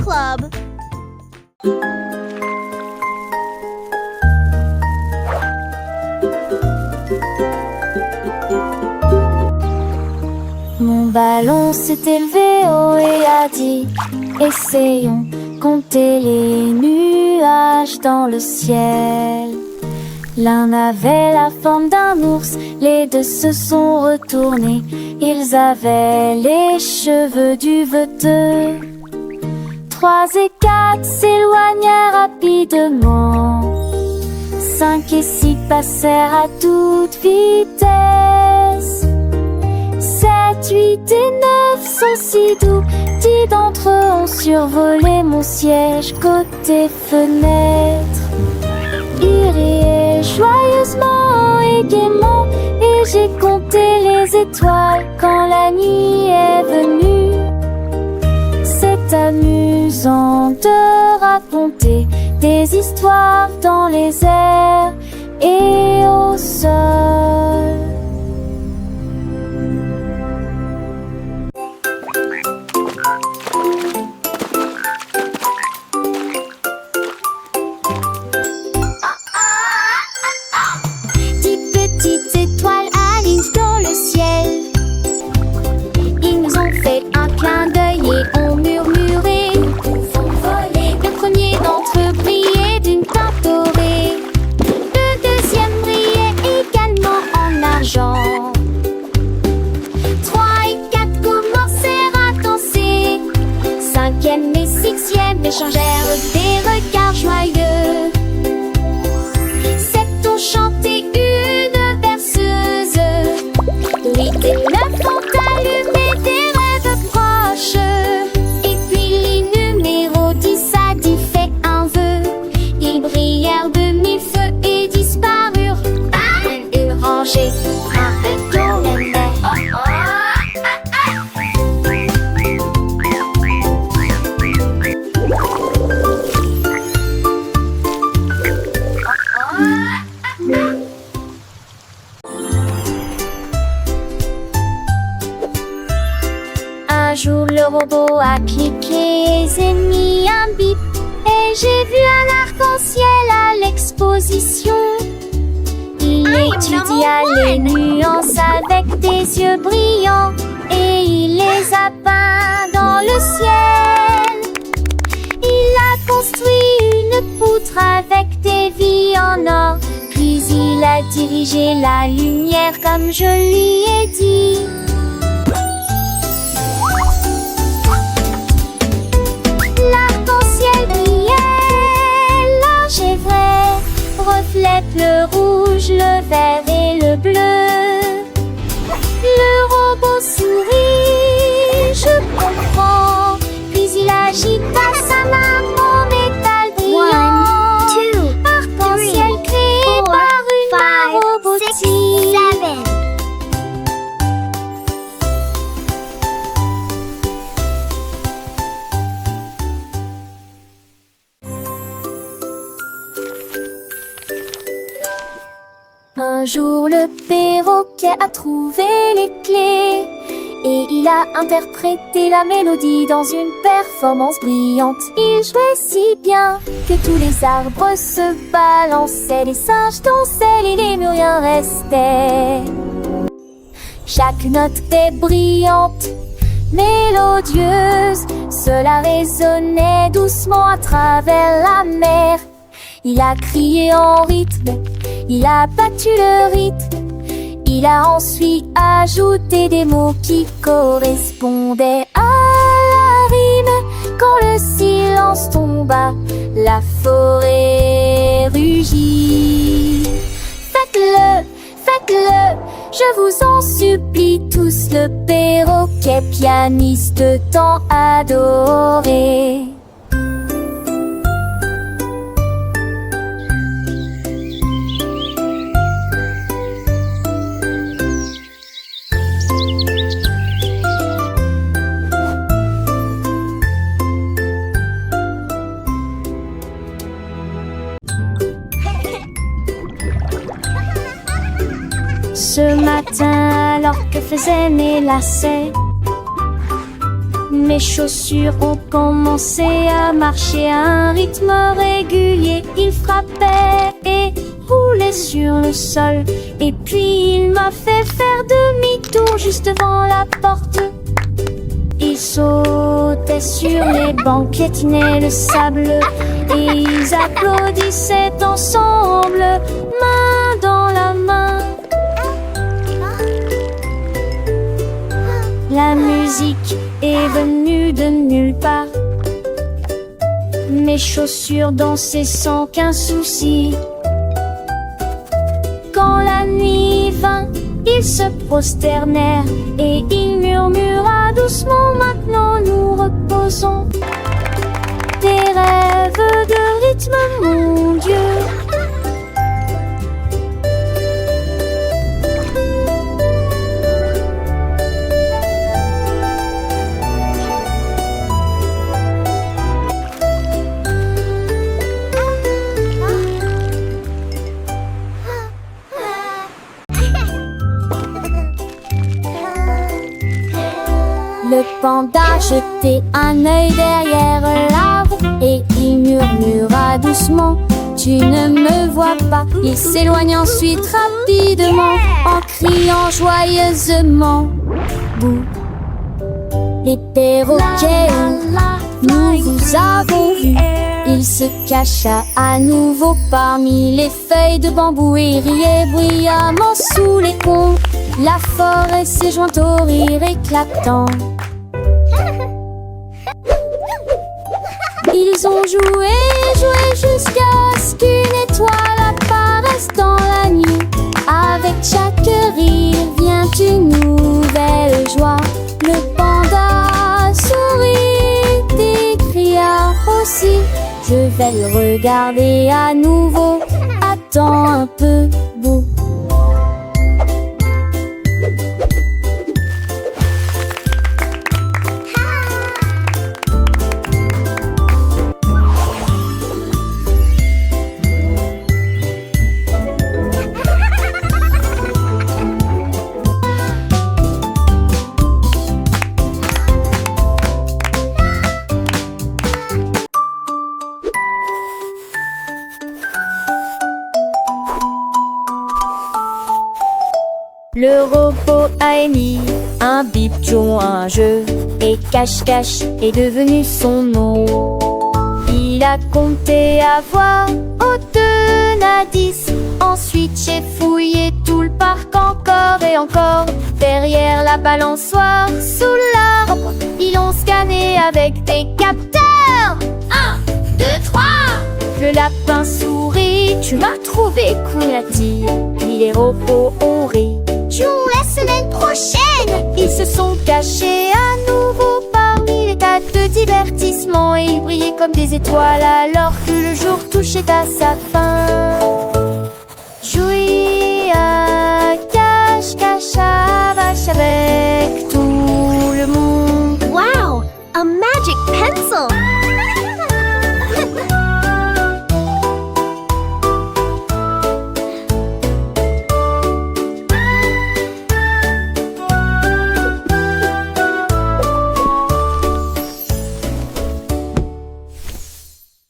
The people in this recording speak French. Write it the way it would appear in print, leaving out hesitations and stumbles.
Club. Mon ballon s'est élevé haut et a dit: essayons, compter les nuages dans le ciel. L'un avait la forme d'un ours, les deux se sont retournés. Ils avaient les cheveux duveteux. 3 et 4 s'éloignèrent rapidement. 5 et 6 passèrent à toute vitesse. 7, 8 et 9 sont si doux. 10 d'entre eux ont survolé mon siège côté fenêtre. Ils riaient joyeusement et gaiement, et j'ai compté les étoiles quand la nuit est venue. C'est amusant de raconter des histoires dans les airs et au sol. Échangèrent des regards joyeux. 7 ont chanté une berceuse. 8 et 9 ont allumé des rêves proches. Et puis les numéros 10 à 10 fait un vœu. Ils brillèrent de 1000 feux et disparurent. Une rangée, un peu d'eau. Un jour le robot a cliqué et j'ai mis un bip. Et j'ai vu un arc-en-ciel à l'exposition. Il étudia les nuances avec des yeux brillants. Et il les a peints dans le ciel. Il a construit une poutre avec des vies en or. Puis il a dirigé la lumière comme je lui ai dit. L'arc-en-ciel brillait, large et vrai, reflète le rouge, le vert et le bleu. Le robot sourit, je comprends, puis il agita sa main en métal brillant. 1, 2, Arc-en-ciel créé par une main robotique. 7. Un jour, le perroquet a trouvé les clés et il a interprété la mélodie dans une performance brillante. Il jouait si bien que tous les arbres se balançaient, les singes dansaient et les murs restaient. Chaque note était brillante, mélodieuse, cela résonnait doucement à travers la mer. Il a crié en rythme, il a battu le rythme. Il a ensuite ajouté des mots qui correspondaient à la rime. Quand le silence tomba, la forêt rugit. Faites-le, faites-le, je vous en supplie tous, le perroquet pianiste tant adoré. Ce matin, alors que faisait mes lacets, Mes chaussures ont commencé à marcher à un rythme régulier. Ils frappaient et roulaient sur le sol. Et puis il m'a fait faire demi-tour juste devant la porte. Ils sautaient sur les bancs, piétinaient le sable. Et ils applaudissaient ensemble, main dans la main. La musique est venue de nulle part. Mes chaussures dansaient sans qu'un souci. Quand la nuit vint, ils se prosternèrent et il murmura doucement: maintenant nous reposons. Des rêves de rythme, mon Dieu. Le panda jetait un œil derrière l'arbre et il murmura doucement: tu ne me vois pas. Il s'éloigne ensuite rapidement en criant joyeusement: bouh. Les perroquets, nous vous avons vu. Il se cacha à nouveau parmi les feuilles de bambou et riait bruyamment sous les ponts. La forêt s'est jointe au rire éclatant. Ils ont joué jusqu'à ce qu'une étoile apparaisse dans la nuit. Avec chaque rire vient une nouvelle joie. Le panda sourit et cria aussi: je vais le regarder à nouveau. Attends un peu, bouh. Le robot a émis un bip jouant un jeu et cache-cache est devenu son nom. Il a compté à voix haute à 10. Ensuite j'ai fouillé tout le parc encore et encore. Derrière la balançoire, sous l'arbre, ils l'ont scanné avec des capteurs. 1, 2, 3. Le lapin sourit: tu m'as trouvé cool, a-t-il. Puis les robots ont ri: jouons la semaine prochaine. Ils se sont cachés à nouveau parmi les tas de divertissements et ils brillaient comme des étoiles alors que le jour touchait à sa fin.